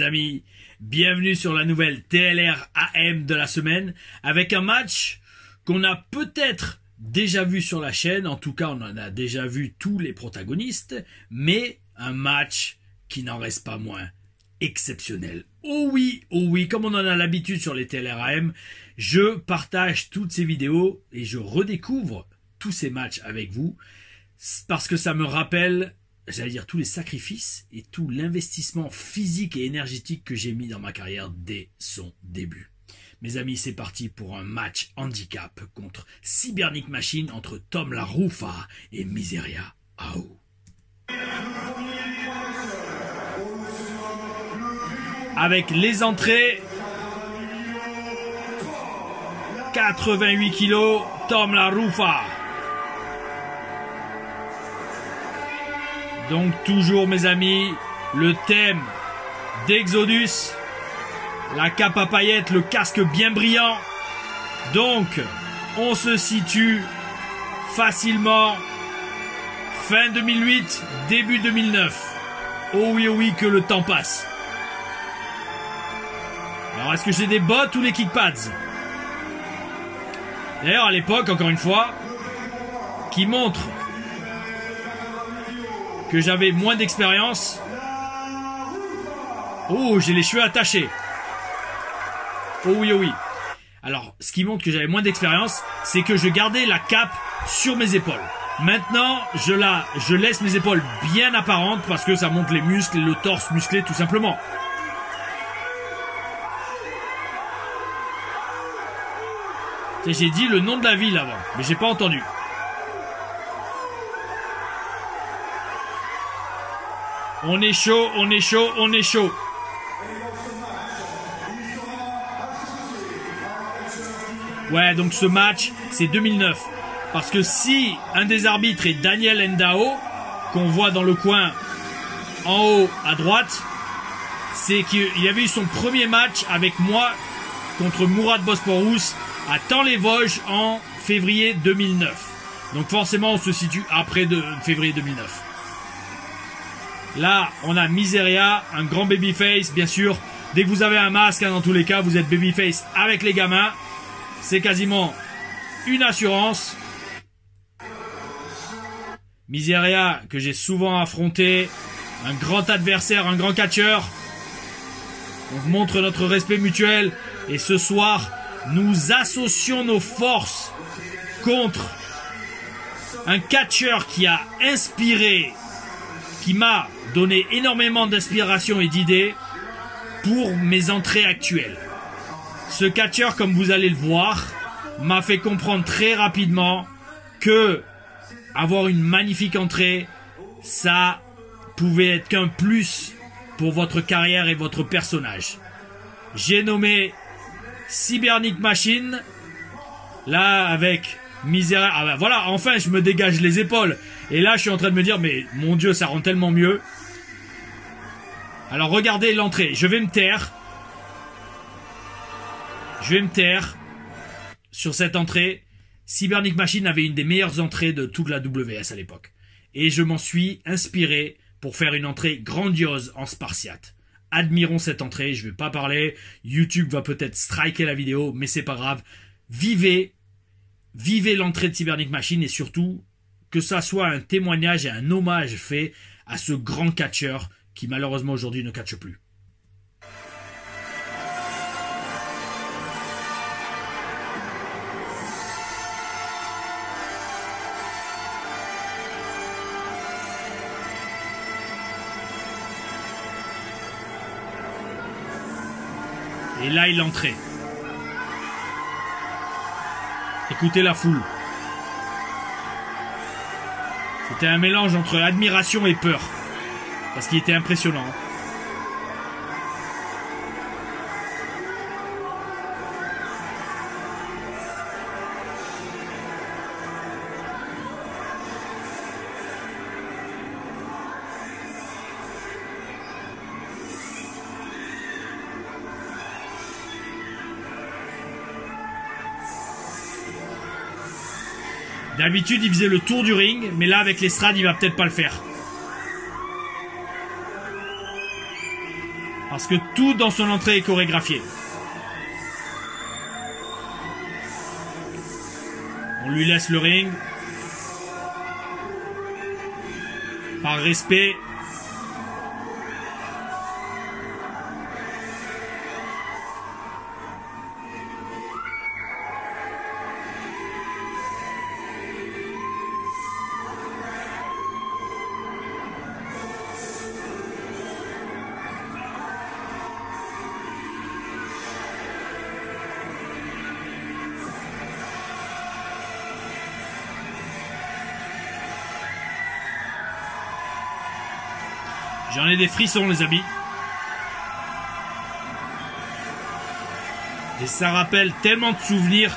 amis, bienvenue sur la nouvelle TLR AM de la semaine, avec un match qu'on a peut-être déjà vu sur la chaîne, en tout cas on en a déjà vu tous les protagonistes, mais un match qui n'en reste pas moins exceptionnel. Oh oui, comme on en a l'habitude sur les TLR AM, je partage toutes ces vidéos et je redécouvre tous ces matchs avec vous, parce que ça me rappelle, j'allais dire, tous les sacrifices et tout l'investissement physique et énergétique que j'ai mis dans ma carrière dès son début. Mes amis, c'est parti pour un match handicap contre Cybernic Machine entre Tom La Rufa et Miseria AO. Avec les entrées, 88 kg, Tom La Rufa. Donc toujours mes amis, le thème d'Exodus, la cape à paillettes, le casque bien brillant. Donc on se situe facilement fin 2008, début 2009. Oh oui que le temps passe. Alors est-ce que j'ai des bottes ou les kickpads? D'ailleurs à l'époque, encore une fois, qui montre que j'avais moins d'expérience. Oh, j'ai les cheveux attachés. Oh oui. Alors, ce qui montre que j'avais moins d'expérience, c'est que je gardais la cape sur mes épaules. Maintenant, je laisse mes épaules bien apparentes parce que ça montre les muscles, le torse musclé tout simplement. J'ai dit le nom de la ville avant, mais j'ai pas entendu. On est chaud. Ouais, donc ce match, c'est 2009. Parce que si un des arbitres est Daniel Ndao, qu'on voit dans le coin en haut à droite, c'est qu'il avait eu son premier match avec moi contre Mourad Bosporous à Thaon-les-Vosges en février 2009. Donc forcément, on se situe après février 2009. Là, on a Miseria, un grand babyface, bien sûr. Dès que vous avez un masque, dans tous les cas, vous êtes babyface avec les gamins. C'est quasiment une assurance. Miseria, que j'ai souvent affronté. Un grand adversaire, un grand catcheur. On montre notre respect mutuel. Et ce soir, nous associons nos forces contre un catcheur qui a inspiré, qui m'a donné énormément d'inspiration et d'idées pour mes entrées actuelles. Ce catcheur, comme vous allez le voir, m'a fait comprendre très rapidement que avoir une magnifique entrée, ça pouvait être qu'un plus pour votre carrière et votre personnage. J'ai nommé Cybernic Machine, là avec Miseria. Ah ben voilà, enfin je me dégage les épaules. Et là je suis en train de me dire, mais mon Dieu, ça rend tellement mieux. Alors regardez l'entrée, je vais me taire sur cette entrée. Cybernic Machine avait une des meilleures entrées de toute la WS à l'époque. Et je m'en suis inspiré pour faire une entrée grandiose en spartiate. Admirons cette entrée, je vais pas parler. YouTube va peut-être striker la vidéo, mais c'est pas grave. Vivez l'entrée de Cybernic Machine et surtout que ça soit un témoignage et un hommage fait à ce grand catcheur qui malheureusement aujourd'hui ne catche plus. Et là, il entrait. Écoutez la foule. C'était un mélange entre admiration et peur. Parce qu'il était impressionnant. D'habitude, il faisait le tour du ring, mais là, avec l'estrade, il va peut-être pas le faire. Parce Parce que tout dans son entrée est chorégraphié. On lui laisse le ring. Par respect. J'en ai des frissons, les amis. Et ça rappelle tellement de souvenirs.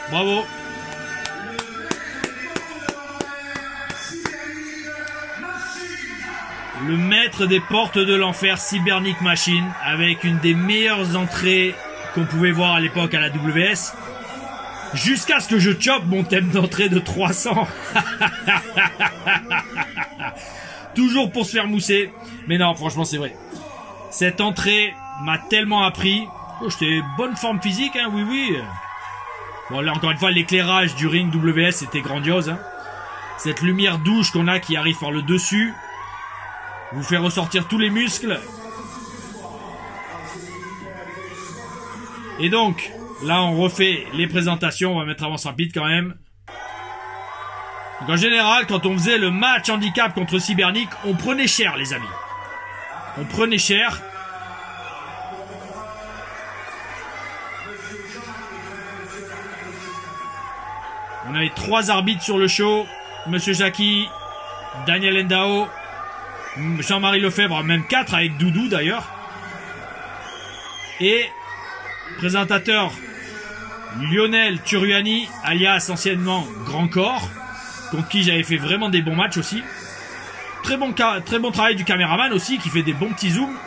Bravo. Le maître des portes de l'enfer, Cybernic Machine, avec une des meilleures entrées qu'on pouvait voir à l'époque à la WS. Jusqu'à ce que je chope mon thème d'entrée de 300. Toujours pour se faire mousser. Mais non, franchement, c'est vrai. Cette entrée m'a tellement appris. Oh, j'étais bonne forme physique, hein, oui, oui. Bon, là, encore une fois, l'éclairage du ring WS était grandiose. Hein. Cette lumière douce qu'on a qui arrive par le dessus vous fait ressortir tous les muscles. Et donc, là, on refait les présentations. On va mettre avance rapide quand même. Donc, en général, quand on faisait le match handicap contre Cybernic, on prenait cher, les amis. On prenait cher. On avait 3 arbitres sur le show. Monsieur Jackie, Daniel Endao, Jean-Marie Lefebvre, même 4 avec Doudou d'ailleurs. Et présentateur Lionel Turiani, alias anciennement Grand Corps, contre qui j'avais fait vraiment des bons matchs aussi. Très bon travail du caméraman aussi, qui fait des bons petits zooms.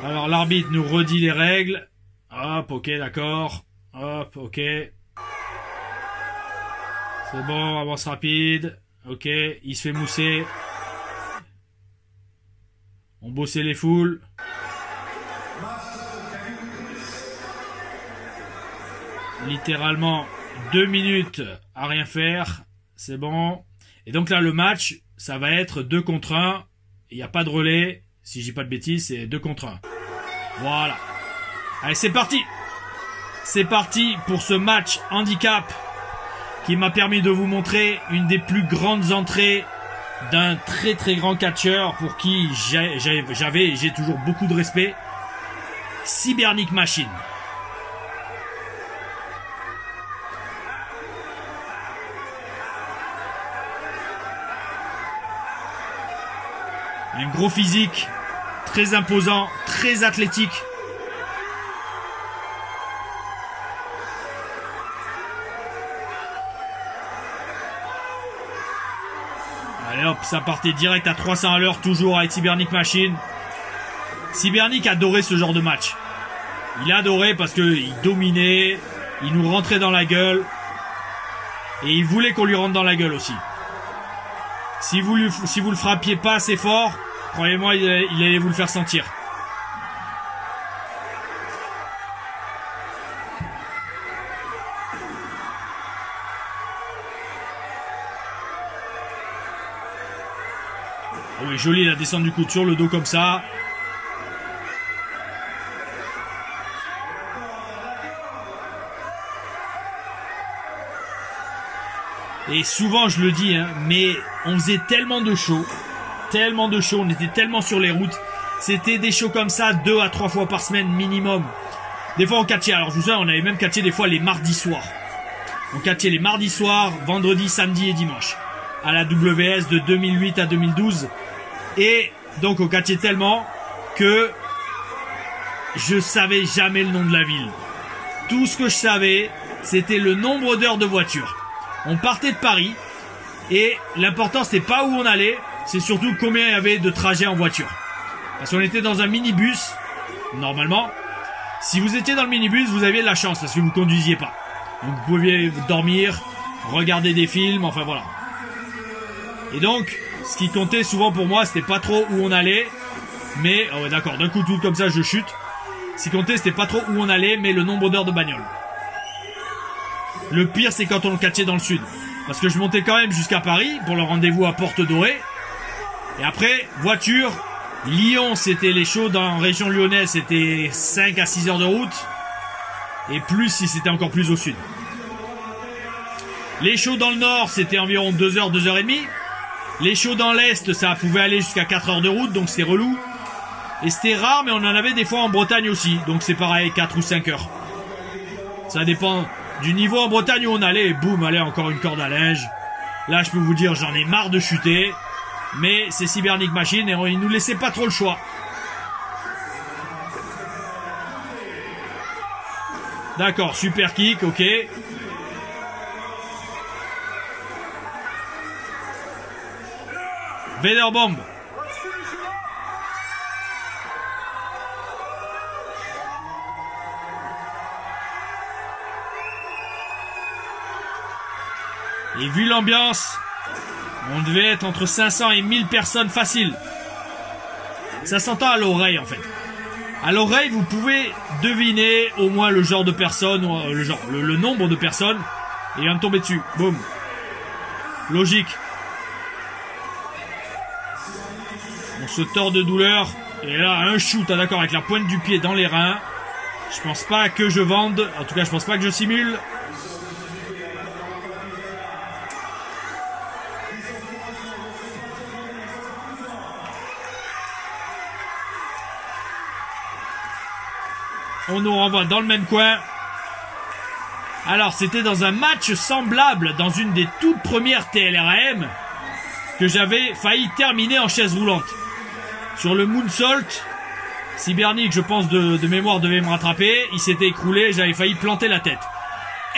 Alors l'arbitre nous redit les règles. Hop, ok, d'accord. Hop, ok. C'est bon, avance rapide. Ok, il se fait mousser. On bossait les foules. Littéralement 2 minutes à rien faire. C'est bon. Et donc là, le match, ça va être 2 contre 1. Il n'y a pas de relais. Si je dis pas de bêtises, c'est 2 contre 1. Voilà. Allez, c'est parti. C'est parti pour ce match handicap qui m'a permis de vous montrer une des plus grandes entrées d'un très très grand catcheur pour qui j'avais et j'ai toujours beaucoup de respect. Cybernic Machine. Un gros physique, très imposant, très athlétique. Allez hop, ça partait direct à 300 à l'heure, toujours avec Cybernic Machine. Cybernic adorait ce genre de match. Il adorait parce qu'il dominait, il nous rentrait dans la gueule. Et il voulait qu'on lui rentre dans la gueule aussi. Si vous le frappiez pas assez fort, croyez-moi, il allait vous le faire sentir. Ah oui, joli la descente du coude sur le dos comme ça. Et souvent je le dis, hein, mais on faisait tellement de shows, on était tellement sur les routes, c'était des shows comme ça 2 à 3 fois par semaine minimum. Des fois on catchait, alors je vous dis, on avait même catché des fois les mardis soirs. On catchait les mardis soirs, vendredi, samedi et dimanche. À la WS de 2008 à 2012. Et donc on catchait tellement que je savais jamais le nom de la ville. Tout ce que je savais, c'était le nombre d'heures de voiture. On partait de Paris et l'important c'était pas où on allait, c'est surtout combien il y avait de trajets en voiture. Parce qu'on était dans un minibus, normalement. Si vous étiez dans le minibus, vous aviez de la chance parce que vous conduisiez pas. Donc vous pouviez dormir, regarder des films, enfin voilà. Et donc, ce qui comptait souvent pour moi, c'était pas trop où on allait, mais... oh ouais, d'accord, d'un coup tout comme ça je chute. Ce qui comptait, c'était pas trop où on allait, mais le nombre d'heures de bagnole. Le pire, c'est quand on le catchait dans le sud. Parce que je montais quand même jusqu'à Paris pour le rendez-vous à Porte Dorée. Et après, voiture, Lyon, c'était les shows dans la région lyonnaise, c'était 5 à 6 heures de route. Et plus si c'était encore plus au sud. Les shows dans le nord, c'était environ 2 heures, 2 heures et demie. Les shows dans l'est, ça pouvait aller jusqu'à 4 heures de route, donc c'était relou. Et c'était rare, mais on en avait des fois en Bretagne aussi. Donc c'est pareil, 4 ou 5 heures. Ça dépend du niveau en Bretagne où on allait. Et boum, allez, encore une corde à linge. Là, je peux vous dire, j'en ai marre de chuter. Mais c'est Cybernic Machine et ils nous laissaient pas trop le choix. D'accord, super kick, ok. Vader Bomb. Et vu l'ambiance, on devait être entre 500 et 1000 personnes facile. Ça s'entend à l'oreille en fait. À l'oreille, vous pouvez deviner au moins le genre de personne, le nombre de personnes. Et il va me tomber dessus. Boum. Logique. On se tord de douleur. Et là, un shoot, ah, d'accord, avec la pointe du pied dans les reins. Je pense pas que je vende. En tout cas, je pense pas que je simule. On nous renvoie dans le même coin. Alors, c'était dans un match semblable dans une des toutes premières TLRM que j'avais failli terminer en chaise roulante. Sur le moonsault, Cybernic, je pense, de mémoire, devait me rattraper. Il s'était écroulé, j'avais failli planter la tête.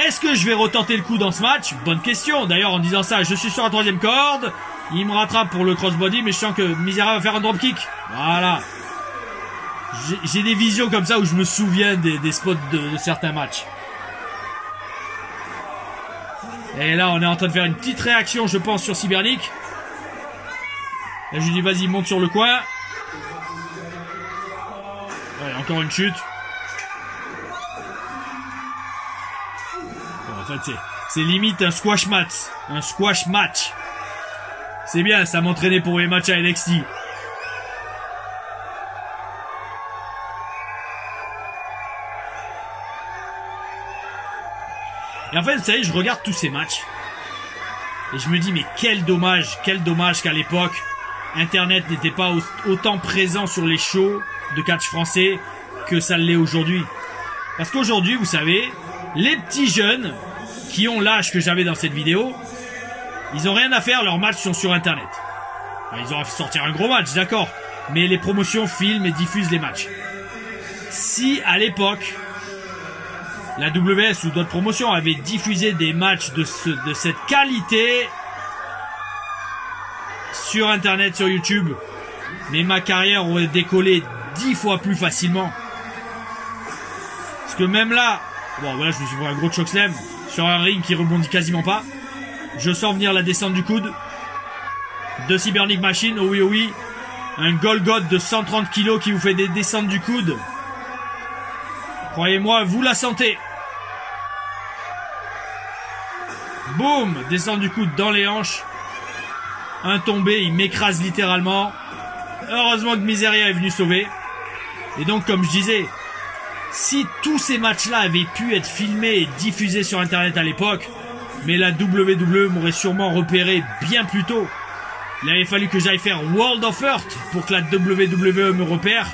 Est-ce que je vais retenter le coup dans ce match? Bonne question. D'ailleurs, en disant ça, je suis sur la 3e corde. Il me rattrape pour le crossbody, mais je sens que Misera va faire un dropkick. Voilà. J'ai des visions comme ça où je me souviens des spots de certains matchs. Et là, on est en train de faire une petite réaction, je pense, sur Cybernic. Là, je lui dis, vas-y, monte sur le coin. Ouais, encore une chute. Bon, en fait, c'est limite un squash match. Un squash match. C'est bien, ça m'entraînait pour les matchs à NXT. Et en fait, vous savez, je regarde tous ces matchs. Et je me dis, mais quel dommage qu'à l'époque, Internet n'était pas autant présent sur les shows de catch français que ça l'est aujourd'hui. Parce qu'aujourd'hui, vous savez, les petits jeunes qui ont l'âge que j'avais dans cette vidéo, ils ont rien à faire, leurs matchs sont sur Internet. Alors, ils auraient fait sortir un gros match, d'accord. Mais les promotions filment et diffusent les matchs. Si, à l'époque, la WS ou d'autres promotions avaient diffusé des matchs de cette qualité sur Internet, sur YouTube, mais ma carrière aurait décollé 10 fois plus facilement. Parce que même là, bon voilà, je me suis pris un gros chokeslam sur un ring qui rebondit quasiment pas. Je sens venir la descente du coude de Cybernic Machine. Oh oui, oh oui, un Golgoth de 130 kg qui vous fait des descentes du coude. Croyez-moi, vous la sentez. Boum, descend du coude dans les hanches. Un tombé, il m'écrase littéralement. Heureusement que Miseria est venu sauver. Et donc, comme je disais, si tous ces matchs-là avaient pu être filmés et diffusés sur Internet à l'époque, mais la WWE m'aurait sûrement repéré bien plus tôt. Il avait fallu que j'aille faire World of Hurt pour que la WWE me repère.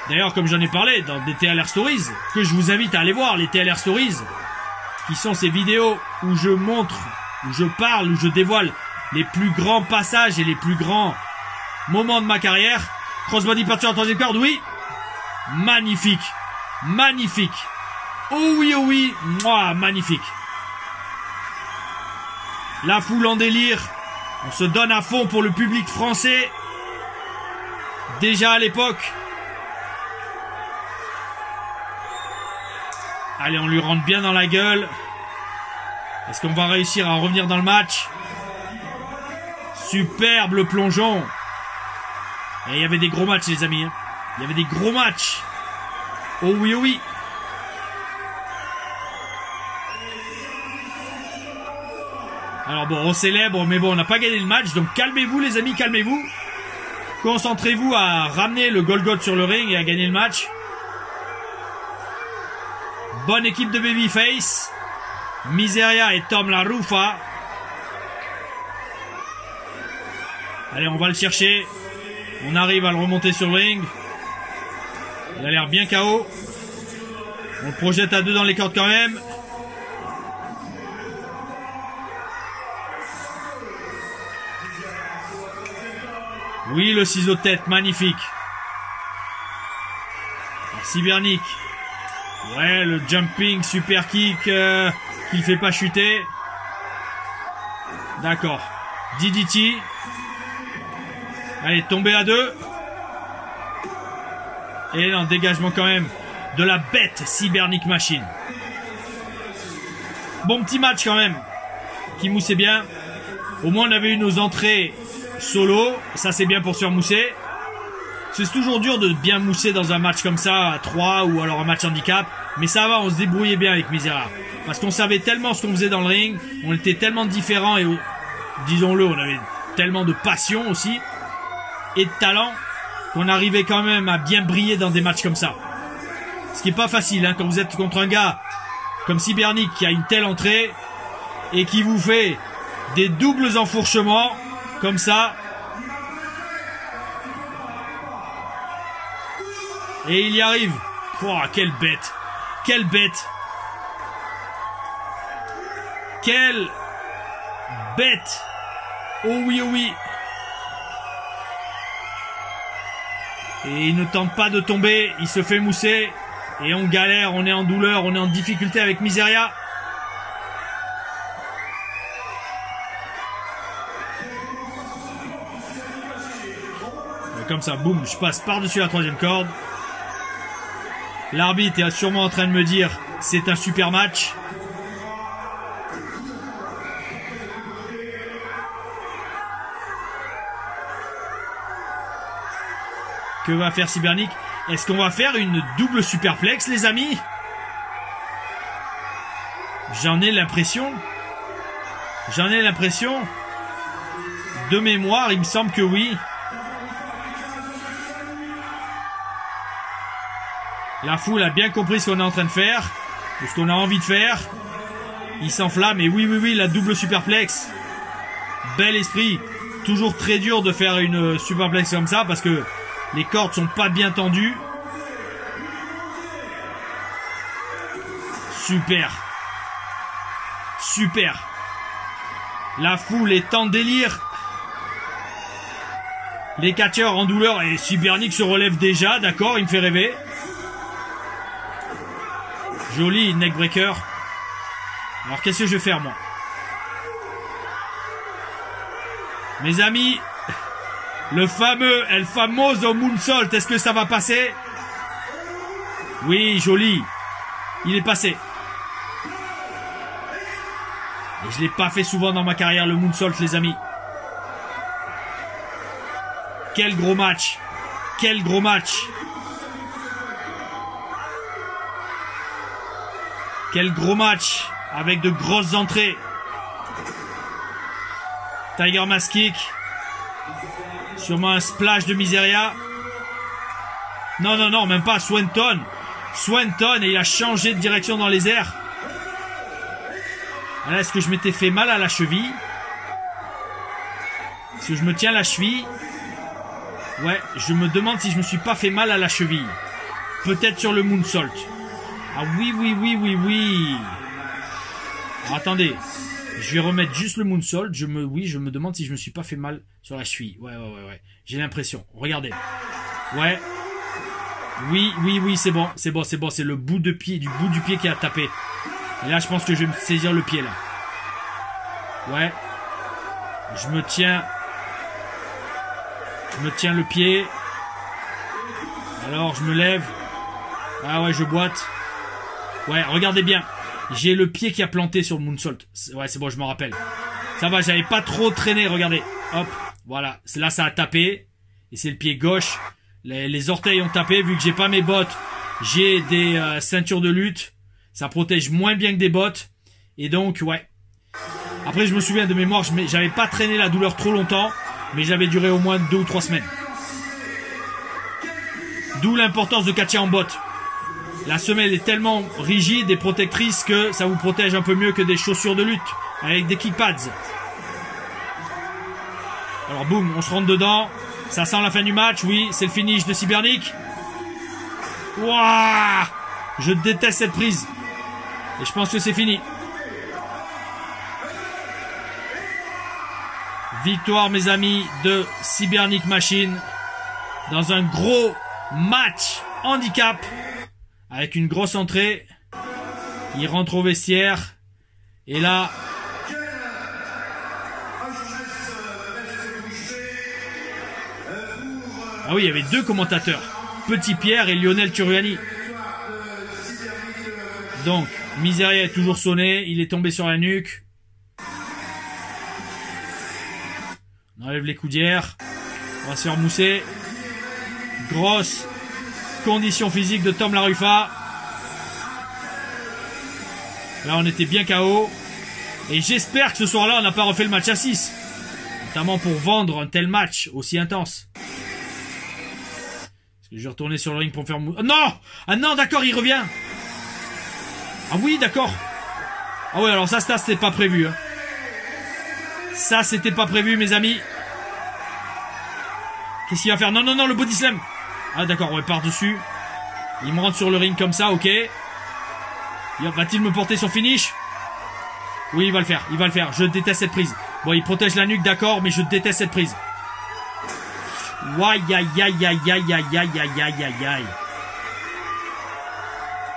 D'ailleurs, comme j'en ai parlé dans des TLR Stories, que je vous invite à aller voir, les TLR Stories, qui sont ces vidéos où je montre, où je parle, où je dévoile les plus grands passages et les plus grands moments de ma carrière. Crossbody parti en troisième corde, oui. Magnifique. Magnifique. Oh oui, moi, magnifique. La foule en délire. On se donne à fond pour le public français. Déjà à l'époque. Allez, on lui rentre bien dans la gueule. Est-ce qu'on va réussir à revenir dans le match? Superbe le plongeon. Et il y avait des gros matchs, les amis. Il y avait des gros matchs. Oh oui. Alors bon, on célèbre, mais bon, on n'a pas gagné le match. Donc calmez-vous, les amis, calmez-vous. Concentrez-vous à ramener le Golgoth sur le ring et à gagner le match. Bonne équipe de Babyface. Miseria et Tom La Rufa. Allez, on va le chercher. On arrive à le remonter sur le ring. Il a l'air bien KO. On le projette à 2 dans les cordes quand même. Oui, le ciseau de tête, magnifique. Cybernic. Ouais, le jumping super kick qui ne fait pas chuter. D'accord. DDT. Allez, tomber à 2. Et non, dégagement quand même de la bête Cybernic Machine. Bon petit match quand même. Qui moussait bien. Au moins on avait eu nos entrées solo. Ça c'est bien pour se faire mousser. C'est toujours dur de bien mousser dans un match comme ça à 3 ou alors un match handicap. Mais ça va, on se débrouillait bien avec Miseria. Parce qu'on savait tellement ce qu'on faisait dans le ring. On était tellement différents et disons-le, on avait tellement de passion aussi. Et de talent. Qu'on arrivait quand même à bien briller dans des matchs comme ça. Ce qui est pas facile, hein, quand vous êtes contre un gars comme Cybernic qui a une telle entrée et qui vous fait des doubles enfourchements comme ça. Et il y arrive. Oh, quelle bête. Quelle bête. Quelle bête. Oh oui. Et il ne tente pas de tomber, il se fait mousser. Et on galère, on est en douleur, on est en difficulté avec Miseria. Et comme ça, boum, je passe par-dessus la 3e corde. L'arbitre est sûrement en train de me dire, c'est un super match. Que va faire Cybernic? Est-ce qu'on va faire une double superplex, les amis? J'en ai l'impression. De mémoire, il me semble que oui. La foule a bien compris ce qu'on est en train de faire. Ou ce qu'on a envie de faire. Il s'enflamme. Et oui, la double superplex. Bel esprit. Toujours très dur de faire une superplex comme ça parce que les cordes sont pas bien tendues. Super. La foule est en délire. Les catcheurs en douleur. Et Cybernic se relève déjà. D'accord, il me fait rêver. Joli neckbreaker. Alors qu'est-ce que je vais faire moi? Mes amis, le fameux El Famoso Moonsault, est-ce que ça va passer? Oui, joli. Il est passé. Et je ne l'ai pas fait souvent dans ma carrière, le Moonsault, les amis. Quel gros match. Quel gros match. Avec de grosses entrées. Tiger Mask Kick. Sûrement un splash de Miseria. Non, même pas. Swanton, et il a changé de direction dans les airs. Là, est-ce que je m'étais fait mal à la cheville? Parce que je me tiens la cheville. Ouais, je me demande si je me suis pas fait mal à la cheville. Peut-être sur le moonsault. Ah oui, oui, oui, oui, oui. Alors, attendez. Je vais remettre juste le moonsault. Oui, je me demande si je me suis pas fait mal sur la cheville. Ouais, ouais, ouais, ouais. J'ai l'impression. Regardez. Ouais. Oui, oui, oui, c'est bon. C'est bon, c'est bon. C'est le bout de pied, du bout du pied qui a tapé. Et là, je pense que je vais me saisir le pied, là. Ouais. Je me tiens le pied. Alors, je me lève. Ah ouais, je boite. Ouais, regardez bien. J'ai le pied qui a planté sur le moonsault. Ouais, c'est bon, je m'en rappelle. Ça va, j'avais pas trop traîné, regardez. Hop, voilà. Là, ça a tapé. Et c'est le pied gauche. Les orteils ont tapé. Vu que j'ai pas mes bottes, j'ai des ceintures de lutte. Ça protège moins bien que des bottes. Et donc, ouais. Après, je me souviens de mémoire, j'avais pas traîné la douleur trop longtemps. Mais j'avais duré au moins 2 ou 3 semaines. D'où l'importance de catcher en bottes. La semelle est tellement rigide et protectrice que ça vous protège un peu mieux que des chaussures de lutte avec des kick pads. Alors boum, on se rentre dedans. Ça sent la fin du match, oui, c'est le finish de Cybernik. Wouah, je déteste cette prise. Et je pense que c'est fini. Victoire, mes amis, de Cybernik Machine. Dans un gros match handicap. Avec une grosse entrée. Il rentre au vestiaire. Et là... Ah oui, il y avait 2 commentateurs. Petit Pierre et Lionel Turiani. Donc, Miseria est toujours sonné. Il est tombé sur la nuque. On enlève les coudières. On va se faire mousser. Grosse condition physique de Tom Laruffa. Là, on était bien KO. Et j'espère que ce soir-là, on n'a pas refait le match à 6. Notamment pour vendre un tel match aussi intense. Est-ce que je vais retourner sur le ring pour me faire mousser? Oh, non! Ah non, d'accord, il revient. Ah oui, d'accord. Ah oui, alors ça c'était pas prévu. Hein. Ça, c'était pas prévu, mes amis. Qu'est-ce qu'il va faire? Non, non, non, le body slam. Ah d'accord, ouais, par-dessus. Il me rentre sur le ring comme ça, ok. Va-t-il me porter son finish? Oui, il va le faire, il va le faire. Je déteste cette prise. Bon, il protège la nuque, d'accord, mais je déteste cette prise. Aïe, aïe, aïe, aïe, aïe, aïe, aïe, aïe, aïe, aïe, aïe.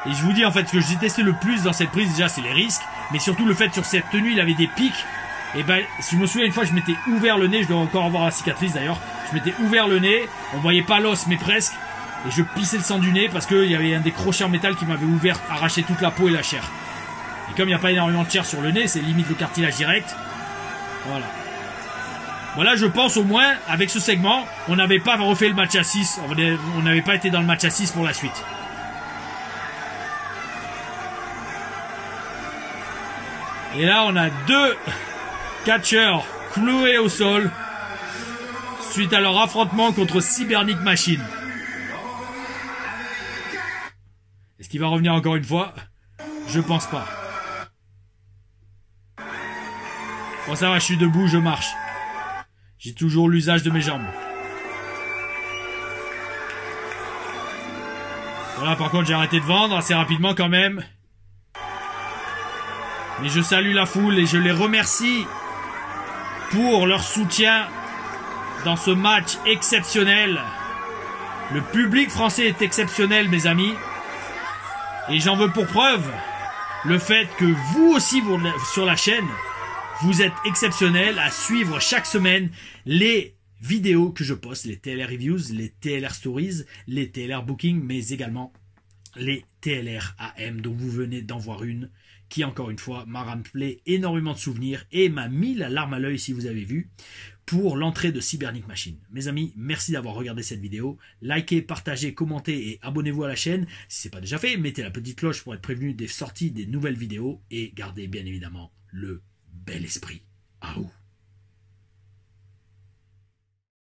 Et je vous dis, en fait, ce que je détestais le plus dans cette prise, déjà, c'est les risques. Mais surtout le fait, sur cette tenue, il avait des pics. Et ben, si je me souviens, une fois, je m'étais ouvert le nez. Je dois encore avoir la cicatrice, d'ailleurs. Je m'étais ouvert le nez. On voyait pas l'os, mais presque. Et je pissais le sang du nez parce qu'il y avait un des crochets en métal qui m'avait ouvert, arraché toute la peau et la chair. Et comme il n'y a pas énormément de chair sur le nez, c'est limite le cartilage direct. Voilà. Voilà, je pense au moins, avec ce segment, on n'avait pas refait le match à 6. On n'avait pas été dans le match à 6 pour la suite. Et là, on a 2 catcheurs cloués au sol suite à leur affrontement contre Cybernik Machine. Est-ce qu'il va revenir encore une fois? Je pense pas. Bon, ça va, je suis debout, je marche. J'ai toujours l'usage de mes jambes. Voilà, par contre, j'ai arrêté de vendre assez rapidement quand même. Mais je salue la foule et je les remercie pour leur soutien dans ce match exceptionnel. Le public français est exceptionnel, mes amis. Et j'en veux pour preuve le fait que vous aussi, sur la chaîne, vous êtes exceptionnels à suivre chaque semaine les vidéos que je poste, les TLR Reviews, les TLR Stories, les TLR Booking, mais également les TLR AM dont vous venez d'en voir une qui, encore une fois, m'a rappelé énormément de souvenirs et m'a mis la larme à l'œil, si vous avez vu, pour l'entrée de Cybernik Machine. Mes amis, merci d'avoir regardé cette vidéo. Likez, partagez, commentez et abonnez-vous à la chaîne. Si ce n'est pas déjà fait, mettez la petite cloche pour être prévenu des sorties des nouvelles vidéos et gardez bien évidemment le bel esprit. Aouh.